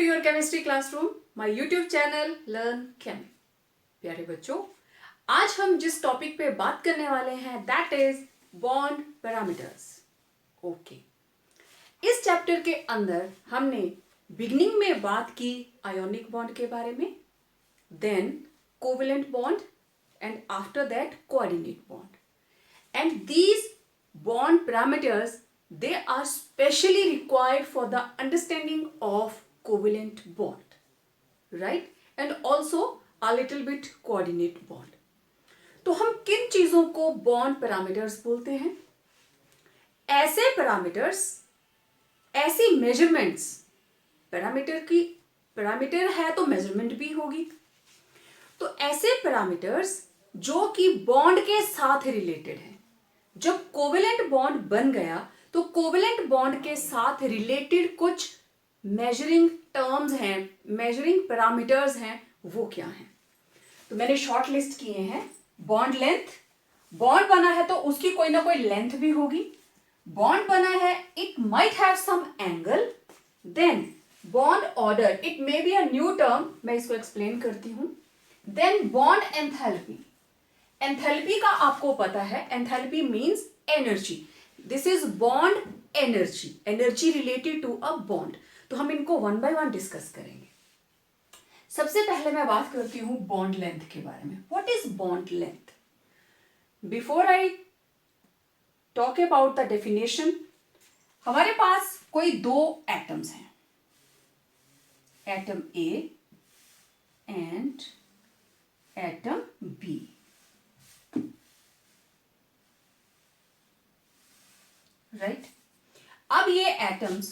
Your chemistry classroom, my YouTube channel learn Chemi. प्यारे बच्चों, आज हम जिस टॉपिक पे बात करने वाले हैं that is bond parameters. Okay, इस चैप्टर के अंदर हमने बिगनिंग में बात की आयोनिक बॉन्ड के बारे में, then covalent bond and after that coordinate bond. And these bond parameters, they are specially required for the understanding of covalent bond, right? And also a little bit coordinate bond. तो हम किन चीजों को bond parameters बोलते हैं? ऐसे parameters, ऐसी measurements, parameter है तो measurement भी होगी, तो ऐसे parameters जो कि बॉन्ड के साथ रिलेटेड है। जब कोवेलेंट बॉन्ड बन गया तो कोवेलेंट बॉन्ड के साथ रिलेटेड कुछ मेजरिंग टर्म्स हैं, मेजरिंग पैरामीटर्स हैं, वो क्या हैं? तो मैंने शॉर्ट लिस्ट किए हैं। बॉन्ड लेंथ, बॉन्ड बना है तो उसकी कोई ना कोई लेंथ भी होगी। बॉन्ड बना है, it might have some angle. Then bond order, it may be a new term, मैं इसको एक्सप्लेन करती हूं। देन बॉन्ड एंथैल्पी, एंथैल्पी का आपको पता है, enthalpy means energy. This is bond energy, energy related to a bond. तो हम इनको वन बाय वन डिस्कस करेंगे। सबसे पहले मैं बात करती हूं बॉन्ड लेंथ के बारे में। What is bond length? Before I talk about the definition, हमारे पास कोई दो एटम्स हैं, atom A and atom B. Right? अब ये एटम्स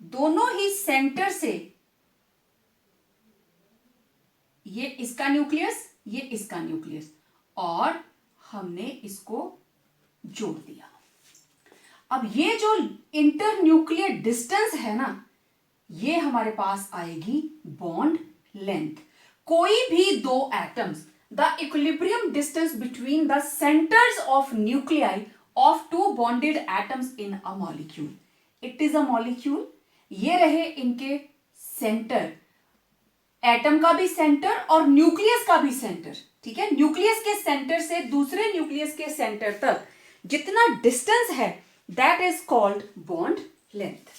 दोनों ही सेंटर से, ये इसका न्यूक्लियस, ये इसका न्यूक्लियस, और हमने इसको जोड़ दिया। अब ये जो इंटर न्यूक्लियर डिस्टेंस है ना, ये हमारे पास आएगी बॉन्ड लेंथ। कोई भी दो atoms, the equilibrium distance between the centres of nuclei of two bonded atoms in a molecule. It is a molecule. ये रहे इनके सेंटर, एटम का भी सेंटर और न्यूक्लियस का भी सेंटर। ठीक है, न्यूक्लियस के सेंटर से दूसरे न्यूक्लियस के सेंटर तक जितना डिस्टेंस है that is called bond length.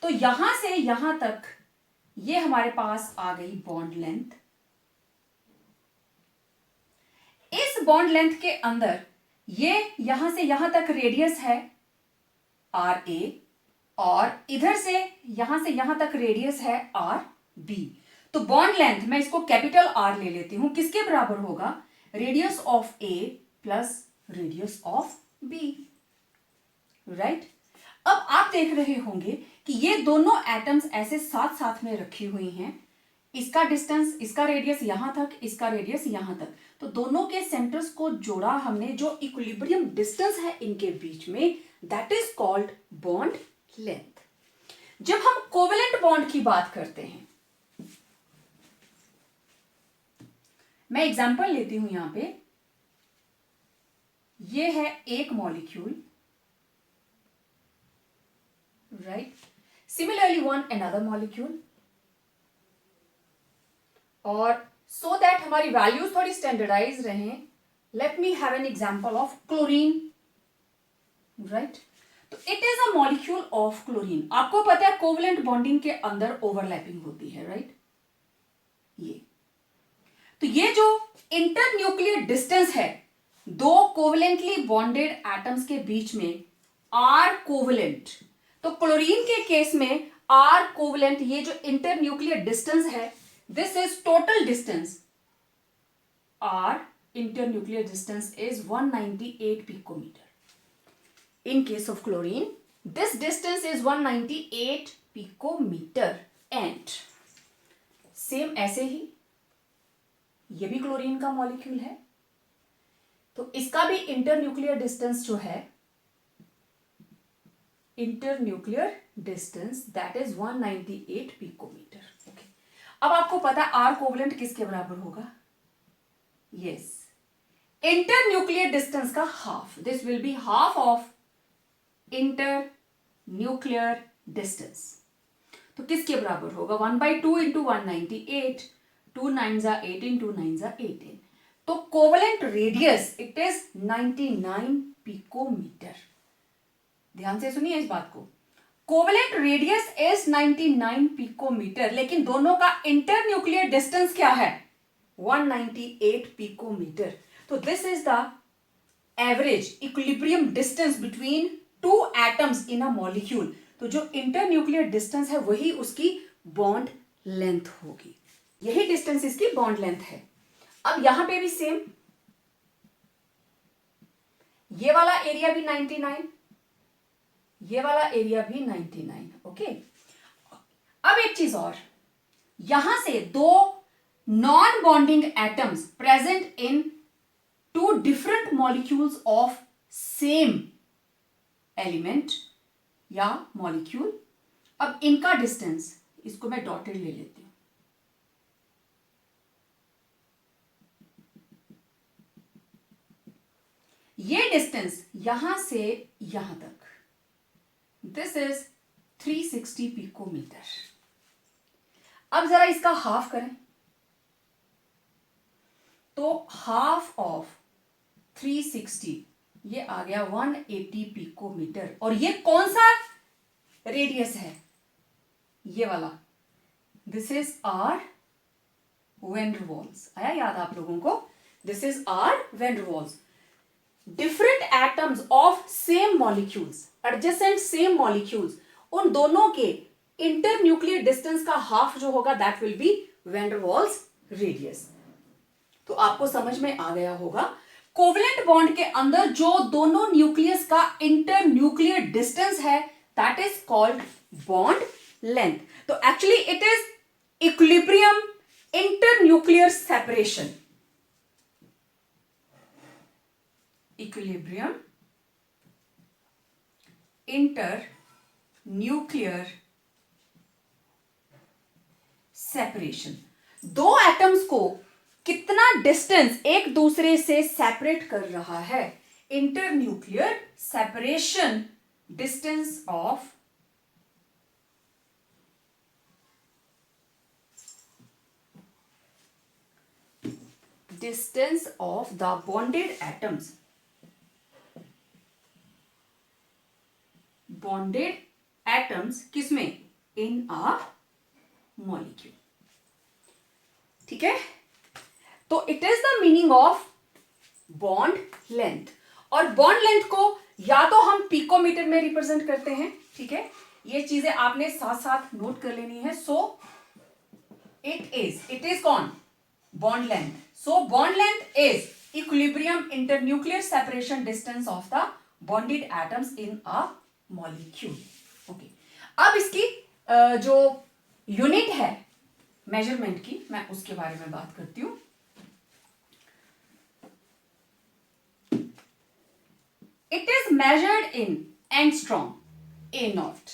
तो यहां से यहां तक ये हमारे पास आ गई बॉन्ड लेंथ। इस बॉन्ड लेंथ के अंदर ये यहां से यहां तक रेडियस है आर ए, और इधर से यहां तक रेडियस है आर बी। तो बॉन्ड लेंथ, मैं इसको कैपिटल आर ले लेती हूं, किसके बराबर होगा? Radius of A plus radius of B. Right? अब आप देख रहे होंगे कि ये दोनों एटम्स ऐसे साथ साथ में रखी हुई हैं। इसका डिस्टेंस, इसका रेडियस यहां तक, इसका रेडियस यहां तक, तो दोनों के सेंटर्स को जोड़ा हमने। जो इक्विलिब्रियम डिस्टेंस है इनके बीच में that is called bond length. जब हम कोवेलेंट बॉन्ड की बात करते हैं, मैं एग्जांपल लेती हूं यहां पे। ये है एक molecule, right? Similarly one another molecule, और सो दैट हमारी वैल्यूज थोड़ी स्टैंडर्डाइज रहें, let me have an example of chlorine. Right? तो it is a molecule of chlorine. आपको पता है कोवेलेंट बॉन्डिंग के अंदर ओवरलैपिंग होती है, राइट? ये तो ये जो इंटर न्यूक्लियर डिस्टेंस है दो कोवेलेंटली बॉन्डेड एटम्स के बीच में, आर कोवेलेंट। तो क्लोरीन के केस में आर कोवेलेंट, ये जो इंटर न्यूक्लियर डिस्टेंस है, this is total distance. Our internuclear distance is 198 picometer. In case of chlorine, this distance is 198 picometer. And same ऐसे ही ये भी क्लोरीन का मॉलिक्यूल है, तो इसका भी इंटरन्यूक्लियर डिस्टेंस जो है, internuclear distance that is 198 picometre. अब आपको पता है आर कोवेलेंट किसके बराबर होगा? यस, इंटर न्यूक्लियर डिस्टेंस का half. This will be half of inter nuclear distance. तो किसके बराबर होगा? 1/2 इंटू 198, 2 9 18, 2 9 18। तो covalent radius it is 99 picometre. ध्यान से सुनिए इस बात को, कोवेलेंट रेडियस इज 99 पिकोमीटर, लेकिन दोनों का इंटर न्यूक्लियर डिस्टेंस क्या है? 198 पिकोमीटर। तो this is the average equilibrium distance between two atoms in a molecule. तो जो इंटर न्यूक्लियर डिस्टेंस है वही उसकी बॉन्ड लेंथ होगी, यही डिस्टेंस इसकी बॉन्ड लेंथ है। अब यहां पे भी सेम, ये वाला एरिया भी 99, ये वाला एरिया भी 99। ओके, अब एक चीज और, यहां से दो non bonding atoms present in two different molecules of same element या मॉलिक्यूल। अब इनका डिस्टेंस, इसको मैं डॉटेड ले लेती हूं, ये डिस्टेंस यहां से यहां तक, दिस इज 360 पिकोमीटर। अब जरा इसका हाफ करें, तो हाफ ऑफ 360 ये आ गया 180 पिकोमीटर। और ये कौन सा रेडियस है? ये वाला, this is R van der Waals. आया याद आप लोगों को? This is R van der Waals. Different atoms of same molecules, adjacent same molecules, उन दोनों के इंटर न्यूक्लियर डिस्टेंस का हाफ जो होगा that will be van der Waals radius. तो आपको समझ में आ गया होगा, कोवेलेंट बॉन्ड के अंदर जो दोनों न्यूक्लियस का इंटर न्यूक्लियर डिस्टेंस है that is called bond length. तो actually it is equilibrium inter nuclear separation, equilibrium inter nuclear separation. दो एटम्स को कितना डिस्टेंस एक दूसरे से सेपरेट कर रहा है? Inter nuclear separation, distance of the bonded atoms, bonded atoms किसमें? इन अ मॉलिक्यूल। ठीक है, तो it is the meaning of bond length. और बॉन्ड लेंथ को या तो हम पिकोमीटर में रिप्रेजेंट करते हैं, ठीक है, ये चीजें आपने साथ साथ नोट कर लेनी है। सो इट इज कौन? Bond length. So bond length is equilibrium internuclear separation distance of the bonded atoms in a molecule. Okay, अब इसकी जो यूनिट है मेजरमेंट की, मैं उसके बारे में बात करती हूं। It is measured in angstrom, A0,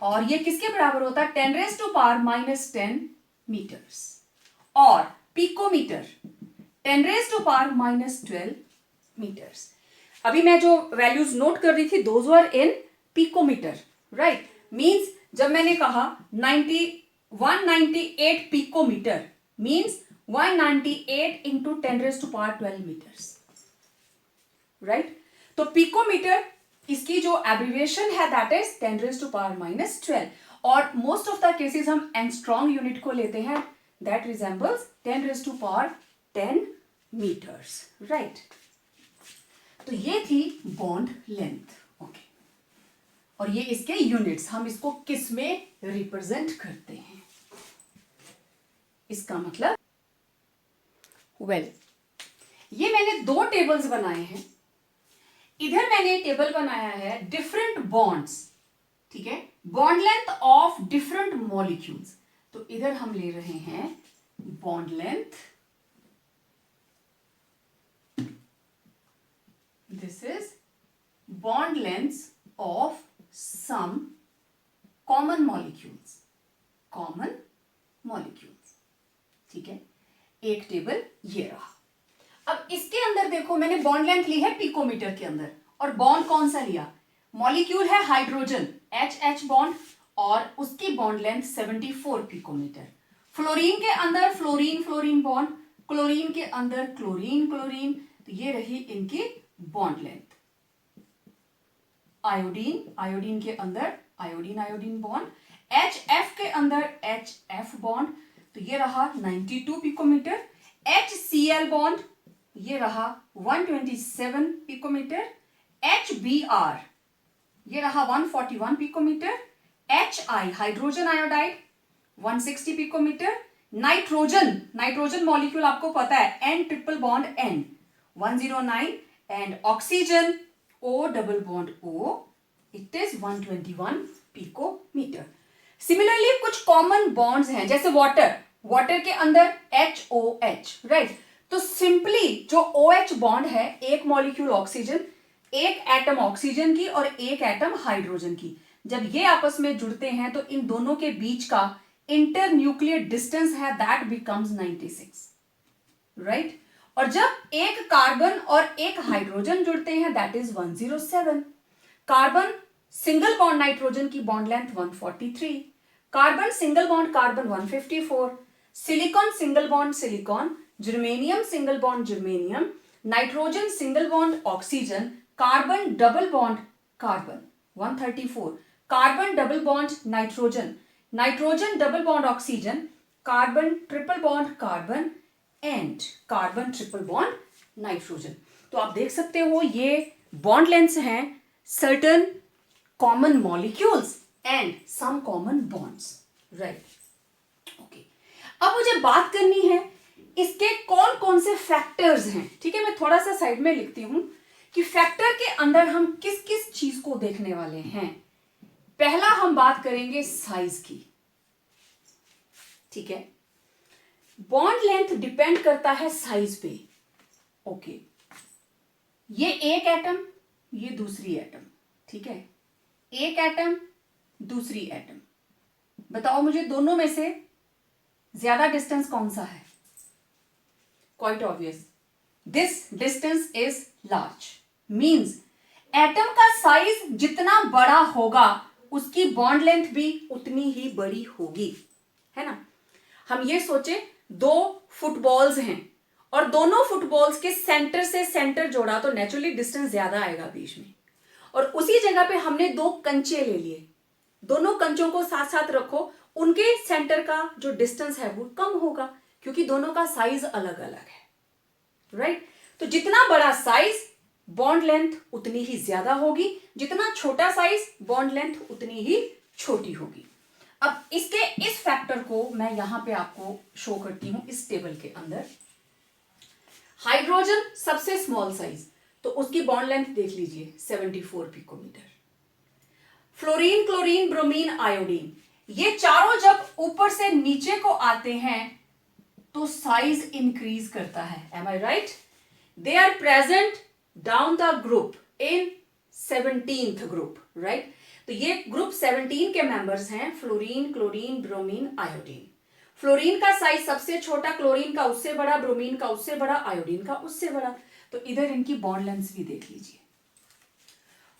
और ये किसके बराबर होता है? 10⁻⁻10 मीटर्स। और पिकोमीटर 10⁻⁻12 मीटर्स। अभी मैं जो वैल्यूज नोट कर रही थी those were in picometre, right? Means जब मैंने कहा 198 picometre means 198 into 10⁻12 metres, right? तो पिकोमीटर इसकी जो एब्रिविएशन है दैट इज 10⁻⁻12। और मोस्ट ऑफ द केसेस हम एंगस्ट्रॉम यूनिट को लेते हैं दैट रिजेंबल्स 10⁻10 मीटर्स, राइट? तो ये थी बॉन्ड लेंथ। ओके, और ये इसके यूनिट्स, हम इसको किस में रिप्रेजेंट करते हैं, इसका मतलब ये मैंने दो टेबल्स बनाए हैं। इधर मैंने टेबल बनाया है डिफरेंट बॉन्ड्स, ठीक है, bond length of different molecules. तो इधर हम ले रहे हैं bond length, this is bond length of some common molecules, ठीक है। एक टेबल ये रहा। अब इसके अंदर देखो, मैंने बॉन्ड लेंथ ली है पिकोमीटर के अंदर, और बॉन्ड कौन सा लिया? मॉलिक्यूल है हाइड्रोजन, H बॉन्ड, और उसकी बॉन्ड लेंथ 74 पिकोमीटर। फ्लोरीन के अंदर फ्लोरीन फ्लोरीन बॉन्ड, क्लोरीन के अंदर क्लोरीन क्लोरीन, तो ये रही इनकी बॉन्ड लेंथ। आयोडीन, आयोडीन के अंदर आयोडीन आयोडीन बॉन्ड, HF के अंदर HF बॉन्ड, तो ये रहा 92 पिकोमीटर। HCl बॉन्ड, ये रहा 127 पिकोमीटर। HBr, ये रहा 141 picometre. HI, hydrogen iodide, 160 picometre. Nitrogen, nitrogen molecule आपको पता है, N triple bond N, 109। And oxygen, O double bond O, it is 121 picometre. Similarly कुछ कॉमन बॉन्ड्स हैं, जैसे वाटर, वाटर के अंदर HOH, राइट। तो सिंपली जो OH बॉन्ड है, एक मॉलिक्यूल ऑक्सीजन, एक एटम ऑक्सीजन की और एक एटम हाइड्रोजन की, जब ये आपस में जुड़ते हैं तो इन दोनों के बीच का इंटर न्यूक्लियर डिस्टेंस है, दैट बिकम्स 96, राइट। और जब एक कार्बन और एक हाइड्रोजन जुड़ते हैं, that is 107। Carbon single bond nitrogen की bond length 143, carbon single bond carbon 154, silicon single bond silicon, germanium single bond germanium, nitrogen single bond oxygen, carbon double bond carbon 134, carbon double bond nitrogen, nitrogen double bond oxygen, carbon triple bond carbon and carbon triple bond nitrogen. तो आप देख सकते हो ये bond lengths हैं certain common molecules and some common bonds, right. Okay, अब मुझे बात करनी है इसके कौन कौन से फैक्टर्स हैं, ठीक है। मैं थोड़ा सा साइड में लिखती हूं कि फैक्टर के अंदर हम किस किस चीज को देखने वाले हैं। पहला हम बात करेंगे साइज की, ठीक है। बॉन्ड लेंथ डिपेंड करता है साइज पे, ओके। ये एक एटम, ये दूसरी एटम, ठीक है। एक एटम, दूसरी एटम, बताओ मुझे दोनों में से ज्यादा डिस्टेंस कौन सा है? Quite obvious, this distance is large, means atom का साइज जितना बड़ा होगा उसकी बॉन्ड लेंथ भी उतनी ही बड़ी होगी, है ना। हम ये सोचे दो फुटबॉल्स हैं और दोनों फुटबॉल्स के सेंटर से सेंटर जोड़ा तो नेचुरली डिस्टेंस ज्यादा आएगा बीच में, और उसी जगह पे हमने दो कंचे ले लिए, दोनों कंचों को साथ साथ रखो, उनके सेंटर का जो डिस्टेंस है वो कम होगा क्योंकि दोनों का साइज अलग अलग है, राइट। तो जितना बड़ा साइज बॉन्ड लेंथ उतनी ही ज्यादा होगी, जितना छोटा साइज बॉन्ड लेंथ उतनी ही छोटी होगी। अब इसके इस फैक्टर को मैं यहां पे आपको शो करती हूं इस टेबल के अंदर। हाइड्रोजन सबसे स्मॉल साइज, तो उसकी बॉन्ड लेंथ देख लीजिए 74 picometre. Fluorine, chlorine, bromine, iodine, ये चारों जब ऊपर से नीचे को आते हैं तो साइज इंक्रीज करता है, am I right. They are present down the group in 17th group, right. तो ये ग्रुप 17 के मेंबर्स हैं, fluorine, chlorine, bromine, iodine. Fluorine का साइज सबसे छोटा, क्लोरीन का उससे बड़ा, ब्रोमीन का उससे बड़ा, आयोडीन का उससे बड़ा। तो इधर इनकी बॉन्ड लेंथ भी देख लीजिए।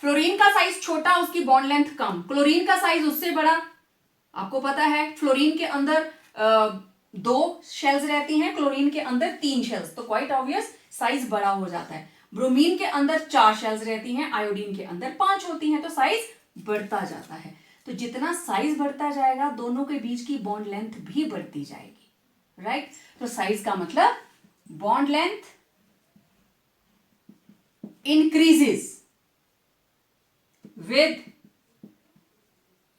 फ्लोरीन का साइज छोटा, उसकी बॉन्ड लेंथ कम, क्लोरीन का साइज उससे बड़ा, आपको पता है फ्लोरीन के अंदर 2 शेल्स रहती हैं, क्लोरीन के अंदर 3 शेल्स, तो क्वाइट ऑब्वियस साइज बड़ा हो जाता है। ब्रोमीन के अंदर 4 शेल्स रहती हैं, आयोडीन के अंदर 5 होती हैं, तो साइज बढ़ता जाता है। तो जितना साइज बढ़ता जाएगा दोनों के बीच की बॉन्ड लेंथ भी बढ़ती जाएगी, राइट। तो साइज का मतलब bond length increases with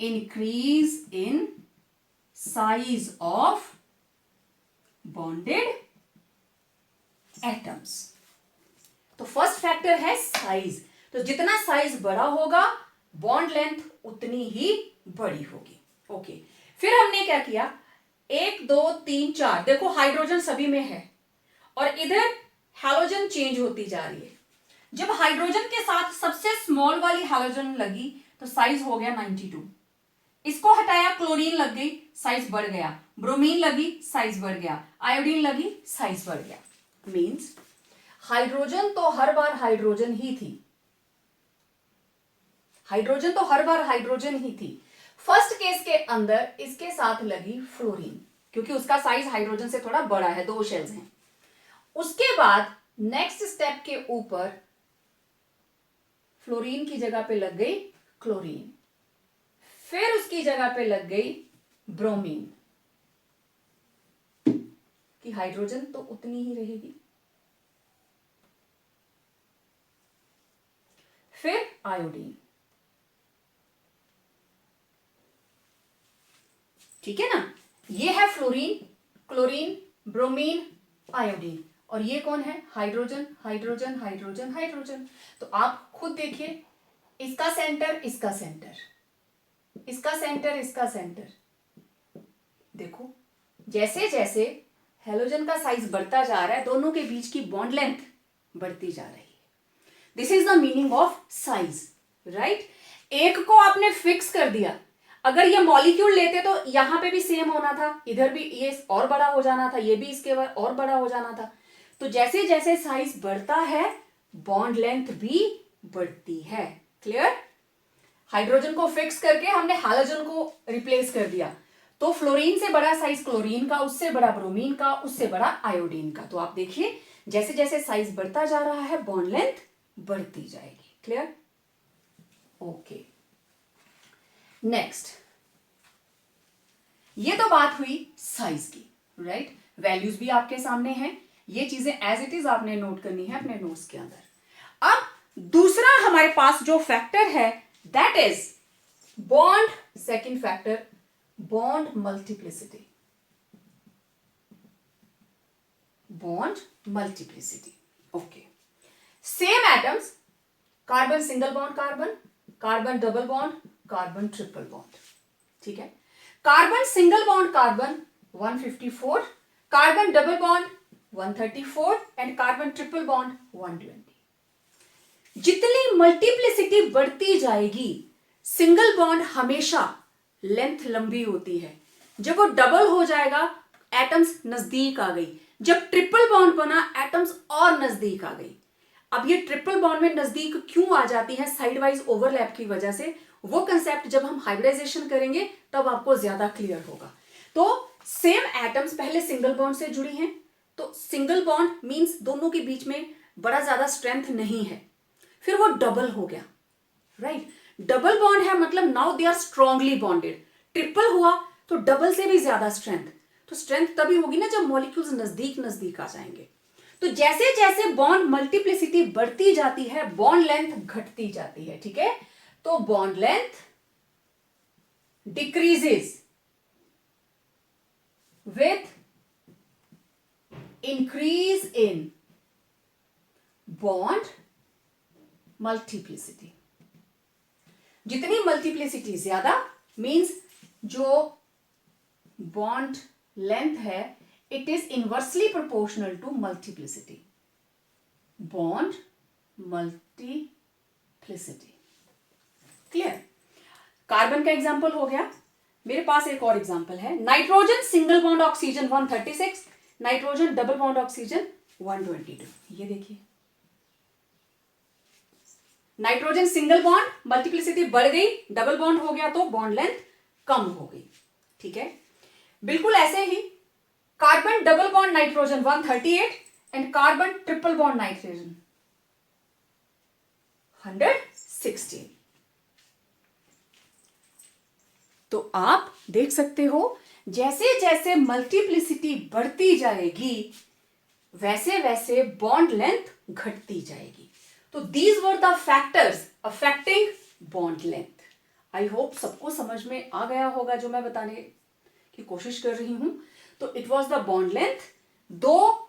increase in size of bonded atoms। तो फर्स्ट फैक्टर है साइज, तो जितना साइज बड़ा होगा बॉन्ड लेंथ उतनी ही बड़ी होगी, ओके। फिर हमने क्या किया, 1 2 3 4, देखो हाइड्रोजन सभी में है और इधर हैलोजन चेंज होती जा रही है। जब हाइड्रोजन के साथ सबसे स्मॉल वाली हैलोजन लगी तो साइज हो गया 92, इसको हटाया क्लोरीन लग गई, साइज बढ़ गया, ब्रोमीन लगी, साइज बढ़ गया, आयोडीन लगी, साइज बढ़ गया। मींस हाइड्रोजन तो हर बार हाइड्रोजन ही थी, हाइड्रोजन तो हर बार हाइड्रोजन ही थी, फर्स्ट केस के अंदर इसके साथ लगी फ्लोरीन, क्योंकि उसका साइज हाइड्रोजन से थोड़ा बड़ा है, 2 शेल्स हैं। उसके बाद नेक्स्ट स्टेप के ऊपर फ्लोरीन की जगह पे लग गई क्लोरीन, फिर उसकी जगह पे लग गई ब्रोमीन, कि हाइड्रोजन तो उतनी ही रहेगी, फिर आयोडीन। ठीक है ना, ये है फ्लोरीन, क्लोरीन, ब्रोमीन, आयोडीन, और ये कौन है? Hydrogen, hydrogen, hydrogen, hydrogen. तो आप खुद देखिए, इसका सेंटर, इसका सेंटर, इसका सेंटर, इसका सेंटर। देखो जैसे जैसे हेलोजन का साइज बढ़ता जा रहा है, दोनों के बीच की बॉन्ड लेंथ बढ़ती जा रही है। This is the meaning of size, right. एक को आपने फिक्स कर दिया, अगर ये मॉलिक्यूल लेते तो यहां पे भी सेम होना था, इधर भी ये और बड़ा हो जाना था, ये भी इसके बाद और बड़ा हो जाना था। तो जैसे जैसे साइज बढ़ता है बॉन्ड लेंथ भी बढ़ती है। क्लियर? हाइड्रोजन को फिक्स करके हमने हैलोजन को रिप्लेस कर दिया, तो फ्लोरीन से बड़ा साइज क्लोरीन का, उससे बड़ा ब्रोमीन का, उससे बड़ा आयोडीन का। तो आप देखिए जैसे जैसे साइज बढ़ता जा रहा है बॉन्ड लेंथ बढ़ती जाएगी। क्लियर? ओके, नेक्स्ट, ये तो बात हुई साइज की, राइट। वैल्यूज भी आपके सामने हैं, ये चीजें एज इट इज आपने नोट करनी है अपने नोट्स के अंदर। अब दूसरा हमारे पास जो फैक्टर है that is bond, second factor bond multiplicity. Bond multiplicity, okay. Same atoms, carbon single bond carbon, carbon double bond, carbon triple bond. ठीक है, carbon single bond carbon 154, carbon double bond 134 and carbon triple bond 120। जितनी multiplicity बढ़ती जाएगी, single bond हमेशा length लंबी होती है, जब वो डबल हो जाएगा एटम्स नजदीक आ गई, जब ट्रिपल बॉन्ड बना एटम्स और नजदीक आ गई। अब ये ट्रिपल बॉन्ड में नजदीक क्यों आ जाती है? साइड वाइज ओवरलैप की वजह से। वो कंसेप्ट जब हम हाइब्रिडाइजेशन करेंगे तब आपको ज्यादा क्लियर होगा। तो सेम एटम्स पहले सिंगल बॉन्ड से जुड़ी हैं, तो सिंगल बॉन्ड मींस दोनों के बीच में बड़ा ज्यादा स्ट्रेंथ नहीं है, फिर वो डबल हो गया, राइट। डबल बॉन्ड है मतलब now they are strongly bonded. Triple हुआ तो डबल से भी ज्यादा स्ट्रेंथ, तो स्ट्रेंथ तभी होगी ना जब मॉलिक्यूल्स नजदीक नजदीक आ जाएंगे। तो जैसे जैसे बॉन्ड मल्टीप्लिसिटी बढ़ती जाती है बॉन्ड लेंथ घटती जाती है। ठीक है, तो bond length decreases with increase in bond multiplicity. जितनी मल्टीप्लिसिटी ज्यादा मींस जो बॉन्ड लेंथ है it is inversely proportional to multiplicity. Bond multiplicity. Clear? Carbon का एग्जांपल हो गया, मेरे पास एक और एग्जांपल है। Nitrogen single bond oxygen 136, nitrogen double bond oxygen 122। ये देखिए, नाइट्रोजन सिंगल बॉन्ड मल्टीप्लिसिटी बढ़ गई, डबल बॉन्ड हो गया तो बॉन्ड लेंथ कम हो गई। ठीक है, बिल्कुल ऐसे ही carbon double bond nitrogen 138 and carbon triple bond nitrogen 116। तो आप देख सकते हो जैसे जैसे मल्टीप्लिसिटी बढ़ती जाएगी वैसे वैसे बॉन्ड लेंथ घटती जाएगी। तो these were the factors affecting bond length. I hope सबको समझ में आ गया होगा जो मैं बताने की कोशिश कर रही हूं। तो it was the bond length, though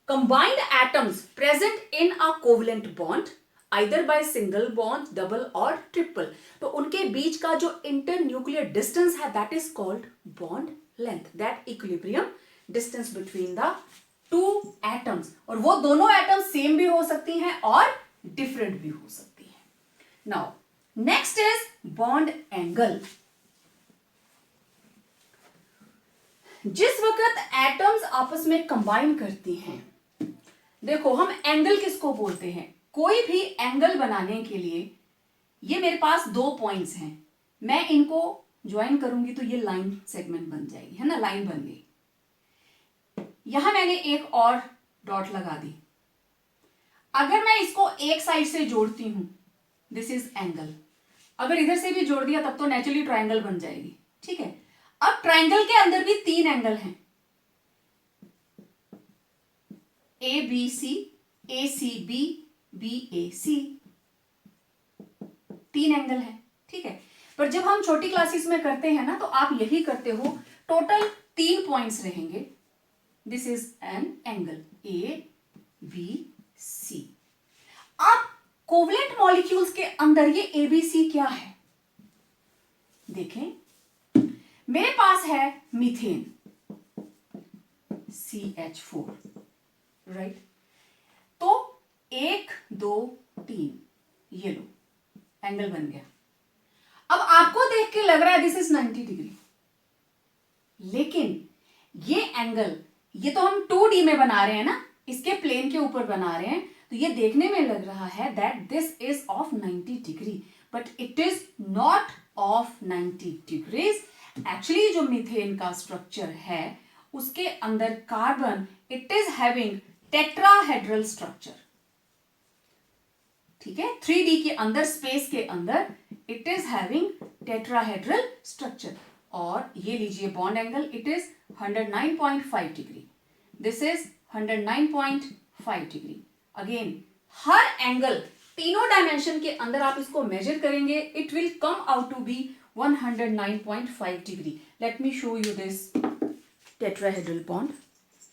combined atoms present in a covalent bond either by single bond, double or triple, तो उनके बीच का जो internuclear distance है that is called bond length, that equilibrium distance between the two atoms। और वो दोनों atoms same भी हो सकती हैं और different भी हो सकती हैं। Now next is bond angle। जिस वक्त एटम्स आपस में कंबाइन करती हैं, देखो हम एंगल किसको बोलते हैं? कोई भी एंगल बनाने के लिए ये मेरे पास 2 पॉइंट्स हैं, मैं इनको ज्वाइन करूंगी तो ये लाइन सेगमेंट बन जाएगी, है ना, लाइन बन गई। यहां मैंने एक और डॉट लगा दी। अगर मैं इसको एक साइड से जोड़ती हूं, दिस इज एंगल, अगर इधर से भी जोड़ दिया तब तो नेचुरली ट्रायंगल बन जाएगी, ठीक है। अब ट्रायंगल के अंदर भी 3 एंगल हैं, A B C, A C B, B A C, 3 angle है, ठीक है। पर जब हम छोटी क्लासेस में करते हैं ना तो आप यही करते हो, टोटल 3 पॉइंट्स रहेंगे। This is an angle A B C. अब कोवलेंट मॉलिक्यूल्स के अंदर ये एबीसी क्या है, देखें। मेरे पास है मीथेन CH4, राइट। तो 1 2 3, ये लो एंगल बन गया। अब आपको देख के लग रहा है दिस इज 90 डिग्री, लेकिन ये एंगल, ये तो हम 2D में बना रहे हैं ना, इसके प्लेन के ऊपर बना रहे हैं, तो ये देखने में लग रहा है that this is of 90 degree, but it is not of 90 degrees. Actually जो मीथेन का स्ट्रक्चर है उसके अंदर carbon, it is having tetrahedral structure, ठीक है। 3D के अंदर, स्पेस के अंदर it is having tetrahedral structure. और ये लीजिए bond angle, it is 109.5 degree, this is 109.5 degree. Again her angle तीनों डायमेंशन के अंदर आप इसको मेजर करेंगे, it will come out to be 109.5 degree. Let me show you this tetrahedral bond.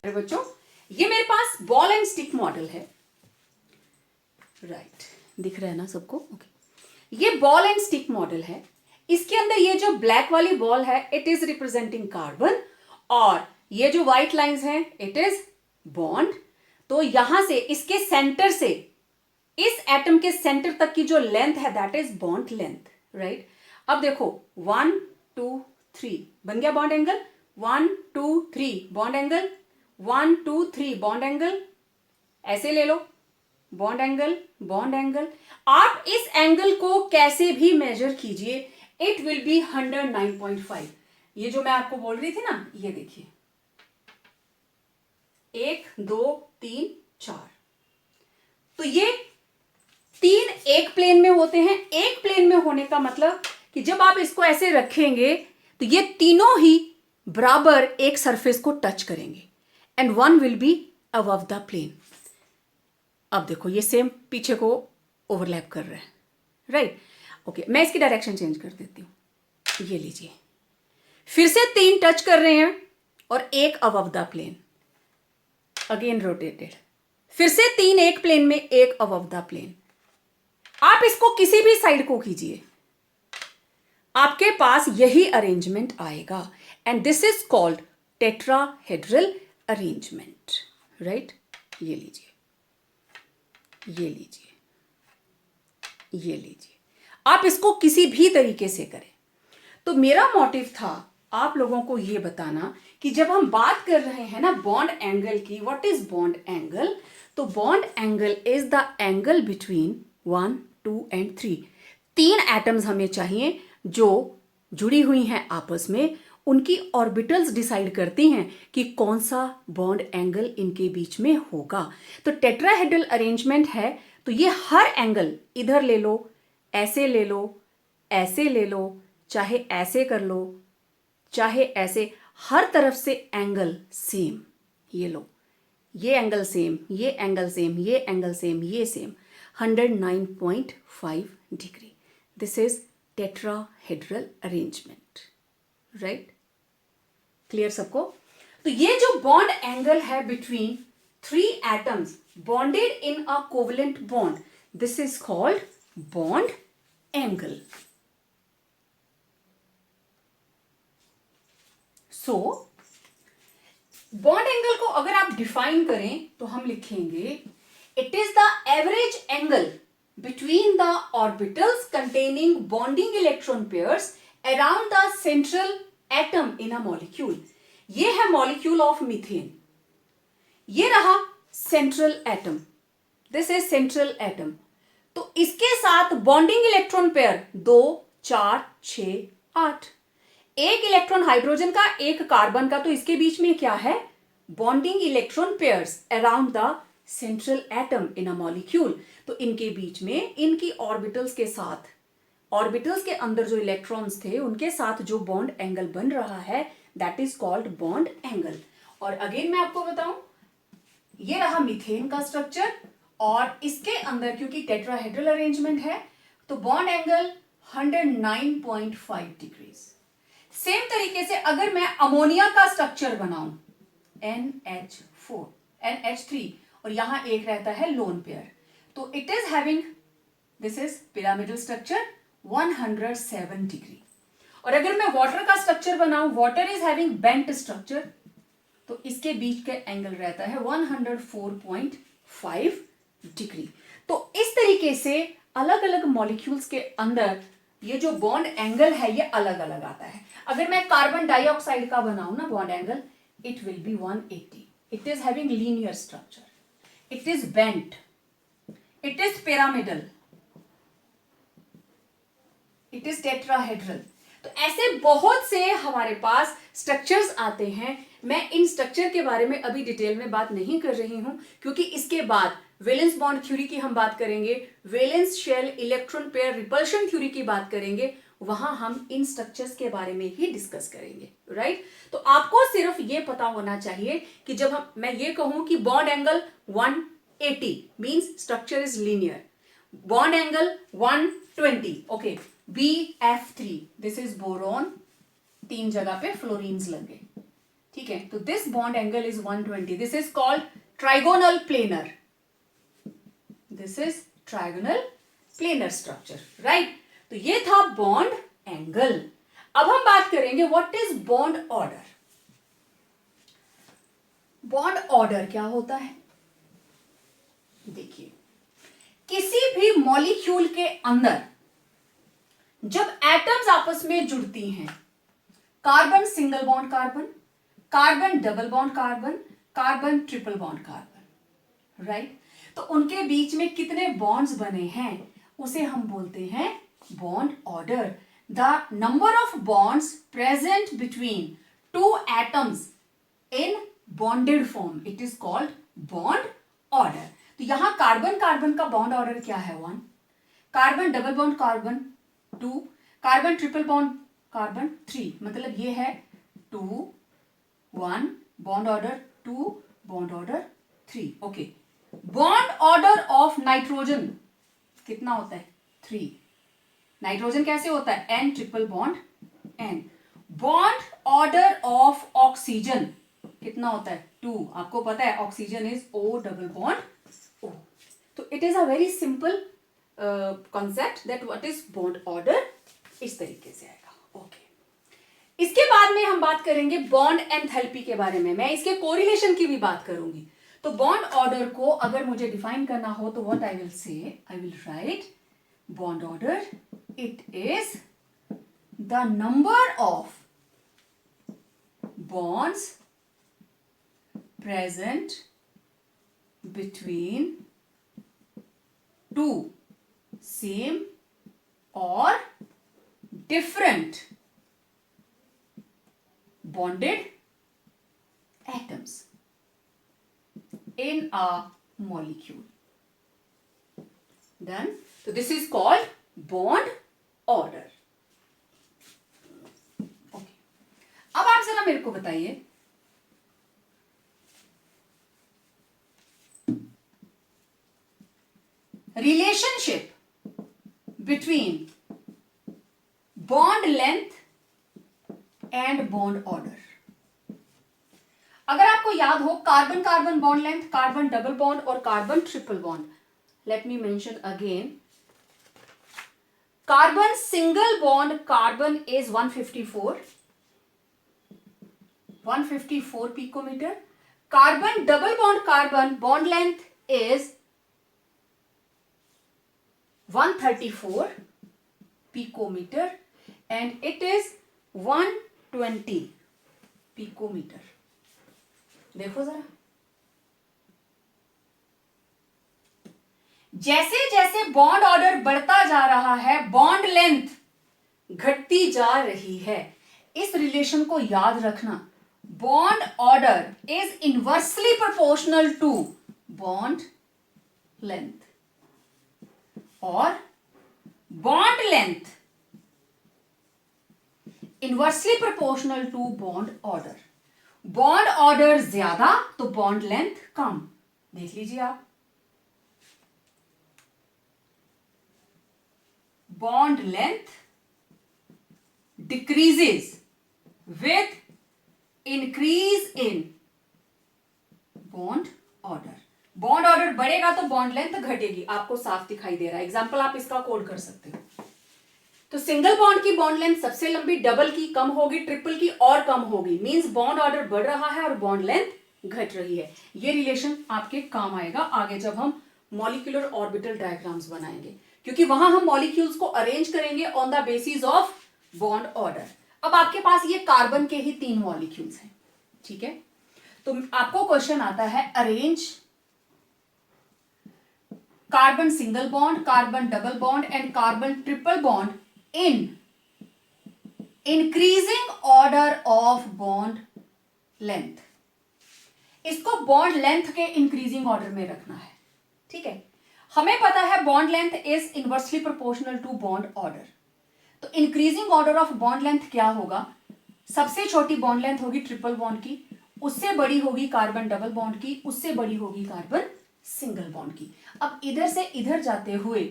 अरे बच्चों, ये मेरे पास बॉल एंड स्टिक मॉडल है, राइट, दिख रहा है ना सबको, ओके। ये बॉल एंड स्टिक मॉडल है। इसके अंदर ये जो ब्लैक वाली बॉल है इट इज रिप्रेजेंटिंग कार्बन, और ये जो व्हाइट लाइंस हैं इट इज बॉन्ड। तो यहां से, इसके सेंटर से इस एटम के सेंटर तक की जो लेंथ है that is bond length, right. अब देखो 1 2 3 बन गया bond angle, 1 2 3 bond angle, 1 2 3 bond angle, ऐसे ले लो बॉन्ड एंगल, बॉन्ड एंगल। आप इस एंगल को कैसे भी मेजर कीजिए, इट विल बी 109.5। ये जो मैं आपको बोल रही थी ना, ये देखिए 1 2 3 4, तो ये 3 एक प्लेन में होते हैं। एक प्लेन में होने का मतलब कि जब आप इसको ऐसे रखेंगे तो ये तीनों ही बराबर एक सरफेस को टच करेंगे, and one will be above the plane. अब देखो ये सेम पीछे को ओवरलैप कर रहा है, राइट, ओके। मैं इसकी डायरेक्शन चेंज कर देती हूं, ये लीजिए, फिर से 3 टच कर रहे हैं और एक above the plane, again rotated, फिर से 3 एक प्लेन में, एक अबव द प्लेन। आप इसको किसी भी साइड को कीजिए, आपके पास यही अरेंजमेंट आएगा, and this is called tetrahedral arrangement, right. ये लीजिए, ये लीजिए, ये लीजिए, आप इसको किसी भी तरीके से करें। तो मेरा मोटिव था आप लोगों को ये बताना कि जब हम बात कर रहे हैं ना बॉन्ड एंगल की, व्हाट इज बॉन्ड एंगल, तो bond angle is the angle between 1 2 and 3। 3 atoms हमें चाहिए जो जुड़ी हुई हैं आपस में, उनकी ऑर्बिटल्स डिसाइड करती हैं कि कौन सा बॉन्ड एंगल इनके बीच में होगा। तो टेट्राहेड्रल अरेंजमेंट है, तो ये हर एंगल, इधर ले लो, ऐसे ले लो, ऐसे ले लो, चाहे ऐसे कर लो, चाहे ऐसे, हर तरफ से एंगल सेम। ये लो, ये एंगल सेम, ये एंगल सेम, ये एंगल सेम, ये same, 109.5 degree. This is tetrahedral arrangement, right, clear सबको। तो ये जो बॉन्ड एंगल है between 3 atoms bonded in a covalent bond, this is called bond angle. So bond angle को अगर आप डिफाइन करें तो हम लिखेंगे it is the average angle between the orbitals containing bonding electron pairs around the central atom in a molecule। ये है molecule of methane, ये रहा central atom, this is central atom। तो इसके साथ bonding electron pair 2 4 6 8। एक electron hydrogen का, एक कार्बन का, तो इसके बीच में क्या है? Bonding electron pairs around the central atom in a molecule. तो इनके बीच में इनकी ऑर्बिटल्स के साथ, ऑर्बिटल्स के अंदर जो इलेक्ट्रॉन्स थे उनके साथ जो बॉन्ड एंगल बन रहा है that is called bond angle. और अगेन मैं आपको बताऊं, ये रहा मीथेन का स्ट्रक्चर और इसके अंदर क्योंकि टेट्राहेड्रल अरेंजमेंट है तो बॉन्ड एंगल 109.5 डिग्रीज। सेम तरीके से अगर मैं अमोनिया का स्ट्रक्चर बनाऊं NH4 NH3 और यहां एक रहता है लोन पेयर, तो it is having, this is pyramidal structure 107 degree. और अगर मैं वाटर का स्ट्रक्चर बनाऊं, water is having bent structure, तो इसके बीच का एंगल रहता है 104.5 डिग्री। तो इस तरीके से अलग अलग मॉलिक्यूल्स के अंदर ये जो बॉन्ड एंगल है ये अलग अलग आता है। अगर मैं कार्बन डाइऑक्साइड का बनाऊं ना bond angle, it will be 180। It is having linear structure, it is bent, it is pyramidal, it is tetrahedral. तो ऐसे बहुत से हमारे पास स्ट्रक्चर्स आते हैं। मैं इन स्ट्रक्चर के बारे में अभी डिटेल में बात नहीं कर रही हूं क्योंकि इसके बाद वैलेंस बॉन्ड थ्योरी की हम बात करेंगे, valence shell electron pair repulsion theory की बात करेंगे, वहां हम इन स्ट्रक्चर्स के बारे में ही डिस्कस करेंगे, राइट। तो आपको सिर्फ ये पता होना चाहिए कि जब मैं ये कहूं कि bond angle 180 means structure is linear, bond angle 120, okay, BF3 this is boron, 3 जगह पे फ्लोरीन्स लग गए, ठीक है। तो this bond angle is 120, this is called trigonal planar, this is trigonal planar structure, right. तो ये था बॉन्ड एंगल। अब हम बात करेंगे what is bond order. Bond order क्या होता है? देखिए, किसी भी मॉलिक्यूल के अंदर जब एटम्स आपस में जुड़ती हैं, carbon single bond carbon, carbon double bond carbon, carbon triple bond carbon, right. तो उनके बीच में कितने बॉन्ड्स बने हैं उसे हम बोलते हैं bond order. The number of bonds present between two atoms in bonded form, it is called bond order. तो यहां कार्बन कार्बन का बॉन्ड ऑर्डर क्या है? 1, carbon double bond carbon 2, carbon triple bond carbon 3, मतलब ये है 2 1 bond order 2 bond order 3, okay. Bond order of nitrogen कितना होता है? 3। नाइट्रोजन कैसे होता है? N triple bond N। Bond order of oxygen कितना होता है? 2। आपको पता है oxygen is O double bond O। तो it is a very simple concept that what is bond order, इस तरीके से आएगा, ओके। इसके बाद में हम बात करेंगे बॉन्ड एंथैल्पी के बारे में, मैं इसके कोरिलेशन की भी बात करूंगी। तो बॉन्ड ऑर्डर को अगर मुझे डिफाइन करना हो तो what I will say, I will write bond order, it is the number of bonds present between two same or different bonded atoms in a molecule. Done? So this is called bond order. Okay. अब आप जरा मेरे को बताइए, relationship between bond length and bond order. अगर आपको याद हो carbon carbon bond length, carbon double bond और carbon triple bond, let me mention again, carbon single bond carbon is 154 picometer, carbon double bond carbon bond length is 134 picometer and it is 120 picometer. देखो जरा, जैसे जैसे bond order बढ़ता जा रहा है, bond length घटती जा रही है। इस रिलेशन को याद रखना, bond order is inversely proportional to bond length, और bond length inversely proportional to bond order. Bond order ज्यादा तो बॉन्ड लेंथ कम। देख लीजिए आप, bond length decreases with increase in bond order। Bond order बढ़ेगा तो बॉन्ड लेंथ घटेगी। आपको साफ दिखाई दे रहा है, एग्जांपल आप इसका कोड कर सकते हो। तो सिंगल बॉन्ड की बॉन्ड लेंथ सबसे लंबी, डबल की कम होगी, ट्रिपल की और कम होगी। मींस बॉन्ड ऑर्डर बढ़ रहा है और बॉन्ड लेंथ घट रही है। ये रिलेशन आपके काम आएगा आगे जब हम मॉलिक्यूलर ऑर्बिटल डायग्राम्स बनाएंगे, क्योंकि वहां हम मॉलिक्यूल्स को अरेंज करेंगे on the basis of bond order. अब आपके पास ये कार्बन के ही 3 मॉलिक्यूल्स हैं, ठीक है। तो आपको क्वेश्चन आता है, arrange carbon single bond, carbon double bond and carbon triple bond in increasing order of bond length. इसको बॉन्ड लेंथ के इंक्रीजिंग ऑर्डर में रखना है, ठीक है। हमें पता है bond length is inversely proportional to bond order. तो increasing order of bond length क्या होगा? सबसे छोटी बॉन्ड लेंथ होगी ट्रिपल बॉन्ड की, उससे बड़ी होगी कार्बन डबल बॉन्ड की, उससे बड़ी होगी कार्बन सिंगल बॉन्ड की। अब इधर से इधर जाते हुए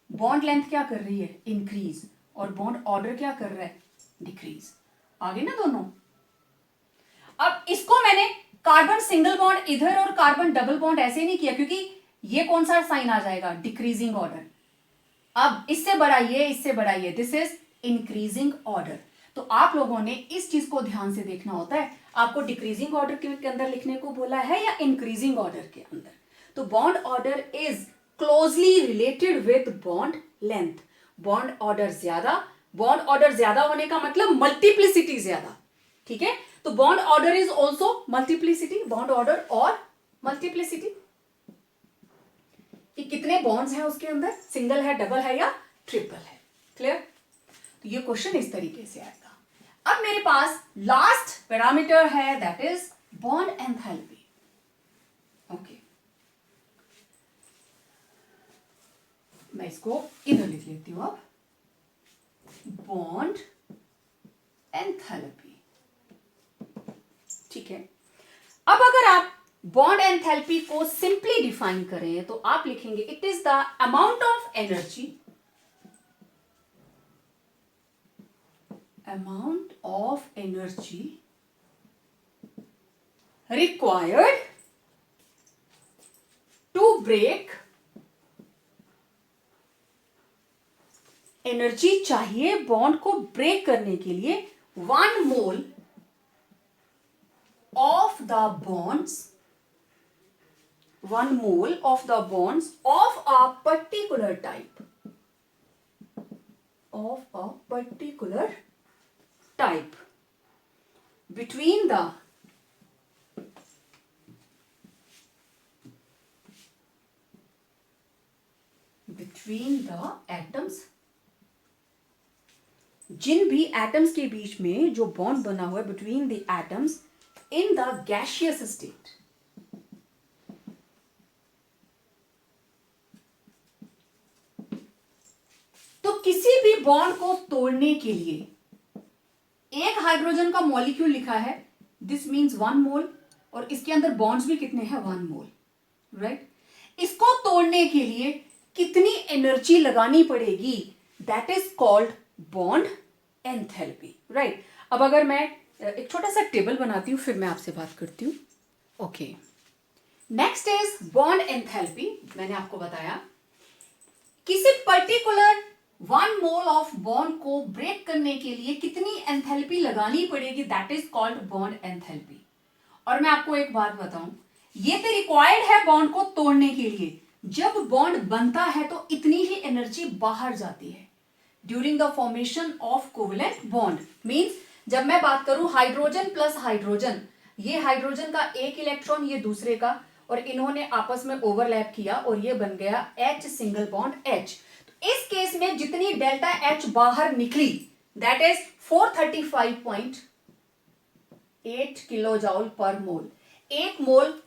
बॉन्ड लेंथ क्या कर रही है? इंक्रीज, और बॉन्ड ऑर्डर क्या कर रहा है? डिक्रीज। आगे ना दोनों। अब इसको मैंने कार्बन सिंगल बॉन्ड इधर और कार्बन डबल बॉन्ड ऐसे नहीं किया, क्योंकि ये कौन सा साइन आ जाएगा? Decreasing order. अब इससे बड़ा ये, इससे बड़ा ये, दिस इज इंक्रीजिंग ऑर्डर। तो आप लोगों ने इस चीज को ध्यान से देखना होता है, आपको डिक्रीजिंग ऑर्डर के अंदर लिखने को बोला है या इंक्रीजिंग ऑर्डर के अंदर। तो bond order is closely related with bond length. Bond order ज्यादा, बॉन्ड ऑर्डर ज्यादा होने का मतलब मल्टीप्लिसिटी ज्यादा, ठीक है। तो bond order is also multiplicity, bond order और मल्टीप्लिसिटी कि कितने बॉन्ड्स हैं उसके अंदर, सिंगल है, डबल है या ट्रिपल है। क्लियर? तो ये क्वेश्चन इस तरीके से आएगा। अब मेरे पास लास्ट पैरामीटर है, that is bond enthalpy. Okay, मैं इसको इधर लिख लेती हूं। अब बॉन्ड एंथैल्पी, ठीक है। अब अगर आप बॉन्ड एंथैल्पी को सिंपली डिफाइन करें तो आप लिखेंगे it is the amount of energy, amount of energy required to break, energy चाहिए बॉन्ड को ब्रेक करने के लिए 1 मोल of the bonds, 1 mole of the bonds of a particular type, of a particular type between the atoms, जिन भी atoms के बीच में जो bond बना हुआ है between the atoms in the gaseous state. तो किसी भी बॉन्ड को तोड़ने के लिए एक हाइड्रोजन का मॉलिक्यूल लिखा है, दिस मींस 1 मोल, और इसके अंदर बॉन्ड्स भी कितने हैं? 1 मोल, राइट। इसको तोड़ने के लिए कितनी एनर्जी लगानी पड़ेगी? That is called bond enthalpy, right. अब अगर मैं एक छोटा सा टेबल बनाती हूं, फिर मैं आपसे बात करती हूं। Okay, next is bond enthalpy. मैंने आपको बताया किसी पर्टिकुलर 1 मोल ऑफ बॉन्ड को ब्रेक करने के लिए कितनी एंथैल्पी लगानी पड़ेगी, that is called bond enthalpy. और मैं आपको एक बात बताऊं, ये तो रिक्वायर्ड है बॉन्ड को तोड़ने के लिए। जब बॉन्ड बनता है तो इतनी ही एनर्जी बाहर जाती है during the formation of covalent bond. Means जब मैं बात करूं हाइड्रोजन प्लस हाइड्रोजन, ये हाइड्रोजन का एक इलेक्ट्रॉन, ये दूसरे का, और इन्होंने आपस में ओवरलैप किया और ये बन गया H सिंगल बॉन्ड H। तो इस केस में जितनी डेल्टा H बाहर निकली दैट इज 435.8 किलो जॉल पर मोल। एक मोल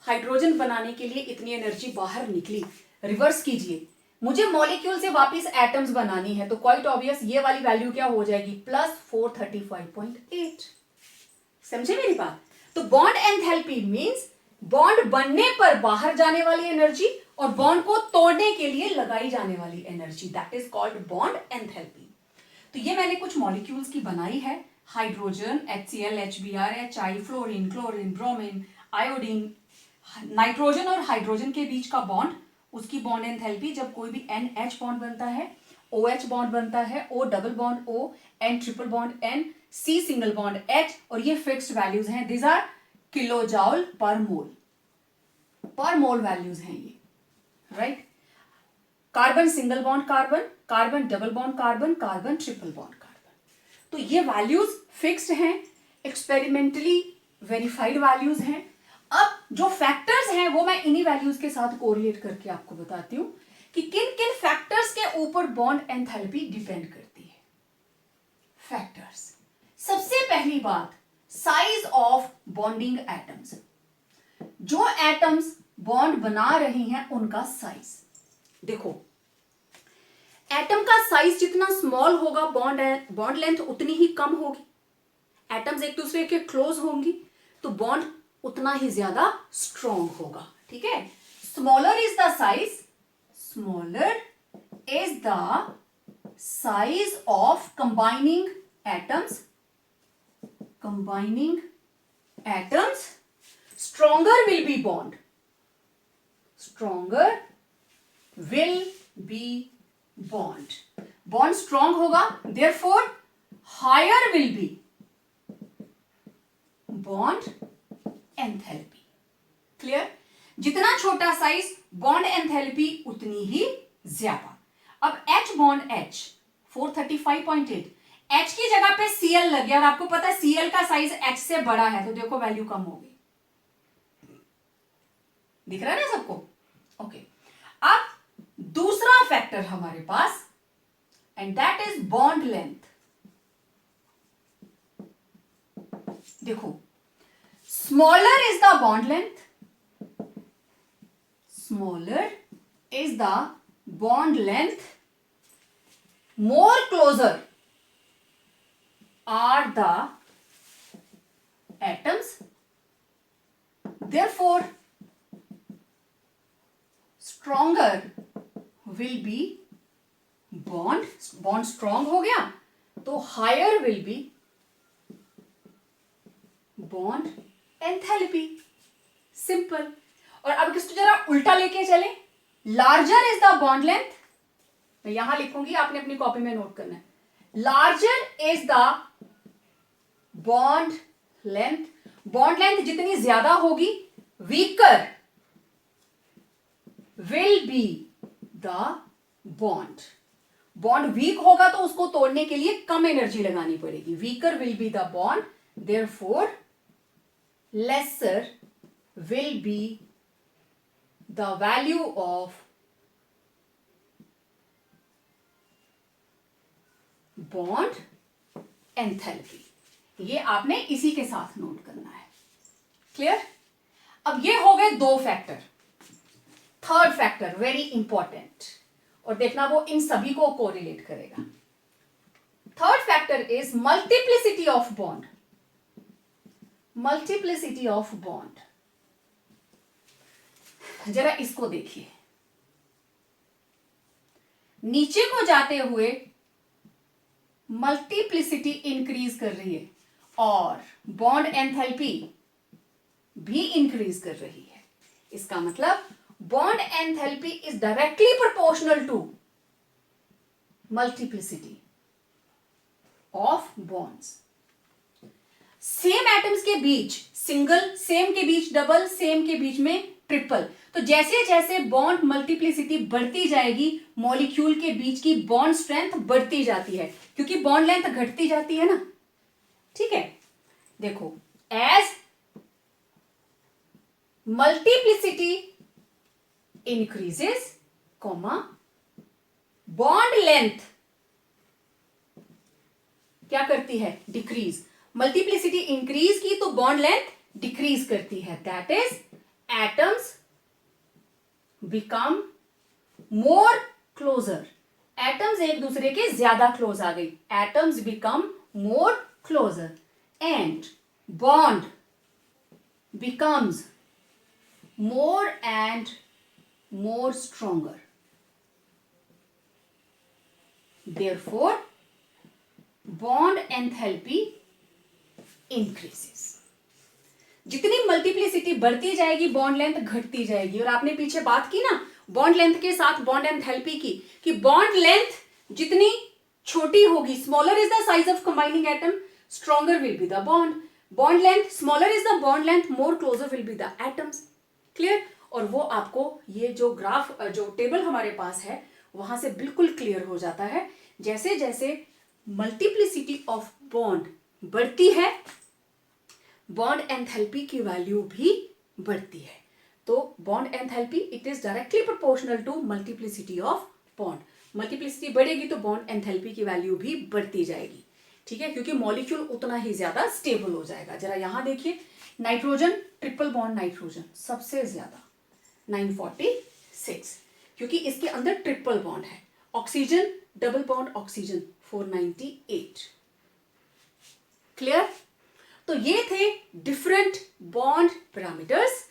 हाइड्रोजन बनाने के लिए इतनी एनर्जी बाहर निकली। रिवर्स कीजिए, मुझे मॉलिक्यूल से वापस एटम्स बनानी है, तो क्वाइट ऑब्वियस ये वाली वैल्यू क्या हो जाएगी, प्लस 435.8। समझे मेरी बात? तो बॉन्ड एंथैल्पी मींस बॉन्ड बनने पर बाहर जाने वाली एनर्जी और बॉन्ड को तोड़ने के लिए लगाई जाने वाली energy, that is called bond enthalpy. तो ये मैंने कुछ मॉलिक्यूल्स की बनाई है, hydrogen, HCl, HBr, HI, fluorine, chlorine, bromine, iodine, nitrogen और हाइड्रोजन के बीच का बॉन्ड, उसकी बॉन्ड एंथैल्पी, जब कोई भी NH बॉन्ड बनता है, OH बॉन्ड बनता है, O double bond O, N triple bond N, C single bond H, और ये फिक्स्ड वैल्यूज हैं, दिस आर किलो जॉल पर मोल वैल्यूज हैं ये, right. Carbon single bond carbon, carbon double bond carbon, carbon triple bond carbon, तो ये values fixed हैं, experimentally verified values हैं। अब जो फैक्टर्स हैं वो मैं इन्हीं वैल्यूज के साथ कोरिलेट करके आपको बताती हूं कि किन किन फैक्टर्स के ऊपर बॉन्ड एंथैल्पी डिपेंड करती है। फैक्टर्स, सबसे पहली बात, साइज ऑफ बॉन्डिंग एटम्स। जो एटम्स बॉन्ड बना रही हैं उनका साइज। देखो, एटम का साइज जितना स्मॉल होगा, बॉन्ड लेंथ उतनी ही कम होगी। एटम्स एक दूसरे के क्लोज होंगी तो बॉन्ड उतना ही ज्यादा स्ट्रॉन्ग होगा, ठीक है। Smaller is the size of combining atoms, stronger will be bond strong होगा, therefore higher will be bond enthalpy. Clear? जितना छोटा साइज बॉन्ड एंथैल्पी उतनी ही ज्यादा। अब H बॉन्ड H 435.8, H की जगह पे Cl लग गया और आपको पता है Cl का साइज H से बड़ा है, तो देखो वैल्यू कम होगी। दिख रहा है ना सबको? ओके। अब दूसरा फैक्टर हमारे पास, and that is bond length. देखो, smaller is the bond length, more closer are the atoms, therefore stronger will be bond strong हो गया तो higher will be bond enthalpy. Simple. और अब इसको जरा उल्टा लेके चले, larger is the bond length, मैं यहां लिखूंगी, आपने अपनी कॉपी में नोट करना है। Larger is the bond length जितनी ज्यादा होगी, weaker will be the bond weak होगा तो उसको तोड़ने के लिए कम एनर्जी लगानी पड़ेगी। Weaker will be the bond, therefore lesser will be the value of bond enthalpy। ये आपने इसी के साथ नोट करना है। क्लियर? अब ये हो गए दो factor. Third factor very important, और देखना वो इन सभी को कोरिलेट करेगा। Third factor is multiplicity of bond. जरा इसको देखिए, नीचे को जाते हुए मल्टीप्लिसिटी इंक्रीज कर रही है और बॉन्ड एंथैल्पी भी इंक्रीज कर रही है। इसका मतलब bond enthalpy is directly proportional to multiplicity of bonds. Same atoms के बीच सिंगल, सेम के बीच डबल, सेम के बीच में ट्रिपल, तो जैसे जैसे बॉन्ड मल्टीप्लिसिटी बढ़ती जाएगी, मॉलिक्यूल के बीच की बॉन्ड स्ट्रेंथ बढ़ती जाती है, क्योंकि बॉन्ड लेंथ घटती जाती है ना। ठीक है, देखो, as multiplicity increases, bond length क्या करती है? डिक्रीज। मल्टीप्लिसिटी इंक्रीज की तो बॉन्ड लेंथ डिक्रीज करती है। That is atoms become more closer. Atoms एक दूसरे के ज्यादा क्लोज आ गई। Atoms become more closer and bond becomes more and more stronger. Therefore, bond enthalpy increases. जितनी मल्टीप्लिसिटी बढ़ती जाएगी बॉन्ड लेंथ घटती जाएगी। और आपने पीछे बात की ना बॉन्ड लेंथ के साथ बॉन्ड एंथैल्पी की, कि बॉन्ड लेंथ जितनी छोटी होगी, smaller is the size of combining atom, stronger will be the bond. Bond length smaller is the bond length, more closer will be the atoms. Clear? और वो आपको ये जो ग्राफ जो टेबल हमारे पास है वहां से बिल्कुल क्लियर हो जाता है। जैसे जैसे मल्टीप्लिसिटी ऑफ बॉन्ड बढ़ती है बॉन्ड एंथैल्पी की वैल्यू भी बढ़ती है। तो bond enthalpy it is directly proportional to multiplicity of bond. Multiplicity बढ़ेगी तो बॉन्ड एंथैल्पी की वैल्यू भी बढ़ती जाएगी। ठीक है, क्योंकि मॉलिक्यूल उतना ही ज्यादा स्टेबल हो जाएगा। जरा यहां देखिए, नाइट्रोजन ट्रिपल बॉन्ड नाइट्रोजन सबसे ज्यादा 946, क्योंकि इसके अंदर ट्रिपल बॉन्ड है। Oxygen double bond oxygen 498। Clear? तो ये थे डिफरेंट बॉन्ड पैरामीटर्स,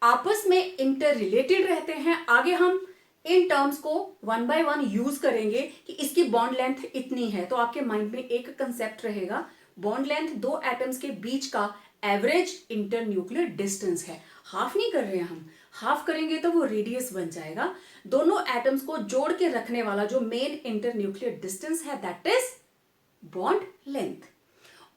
आपस में इंटर रिलेटेड रहते हैं। आगे हम इन टर्म्स को वन बाय वन यूज करेंगे कि इसकी बॉन्ड लेंथ इतनी है। तो आपके माइंड में एक कंसेप्ट रहेगा, बॉन्ड लेंथ दो एटम्स के बीच का एवरेज इंटर न्यूक्लियर डिस्टेंस है। हाफ नहीं कर रहे हैं हम, हाफ करेंगे तो वो रेडियस बन जाएगा। दोनों एटम्स को जोड़ के रखने वाला जो मेन इंटर न्यूक्लियर डिस्टेंस है दैट इज बॉन्ड लेंथ।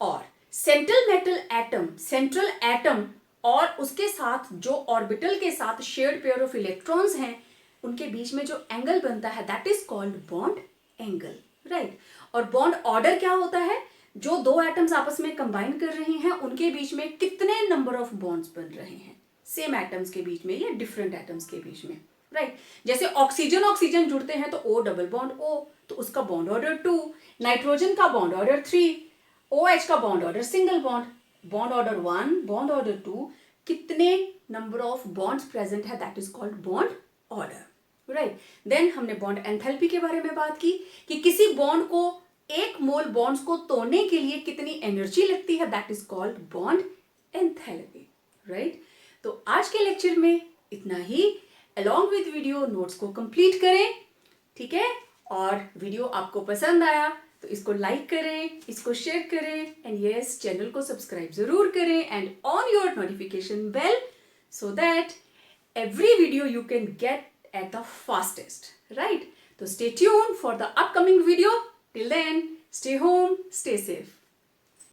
और सेंट्रल एटम और उसके साथ जो ऑर्बिटल के साथ शेयर्ड पेयर ऑफ इलेक्ट्रॉन्स हैं उनके बीच में जो एंगल बनता है that is called bond angle, right. और बॉन्ड ऑर्डर क्या होता है? जो दो एटम्स आपस में कंबाइन कर रहे हैं उनके बीच में कितने नंबर ऑफ बॉन्ड्स बन रहे हैं, सेम एटम्स के बीच में या डिफरेंट एटम्स के बीच में, राइट। जैसे ऑक्सीजन जुड़ते हैं तो O डबल बॉन्ड O, तो उसका बॉन्ड ऑर्डर 2, नाइट्रोजन का बॉन्ड ऑर्डर 3, OH का bond order single bond, bond order 1, bond order 2, कितने नंबर ऑफ बॉन्ड्स प्रेजेंट है that is called bond order, right. Then हमने बॉन्ड एंथैल्पी के बारे में बात की कि किसी बॉन्ड को एक मोल बॉन्ड्स को तोड़ने के लिए कितनी एनर्जी लगती है that is called bond enthalpy, right. तो आज के लेक्चर में इतना ही। अलॉन्ग विद वीडियो नोट्स को कंप्लीट करें, ठीक है। और वीडियो आपको पसंद आया तो इसको लाइक करें, इसको शेयर करें एंड यस चैनल को सब्सक्राइब जरूर करें and on your notification bell so that every video you can get at the fastest, right? So stay tuned for the upcoming video. Till then, stay home, stay safe.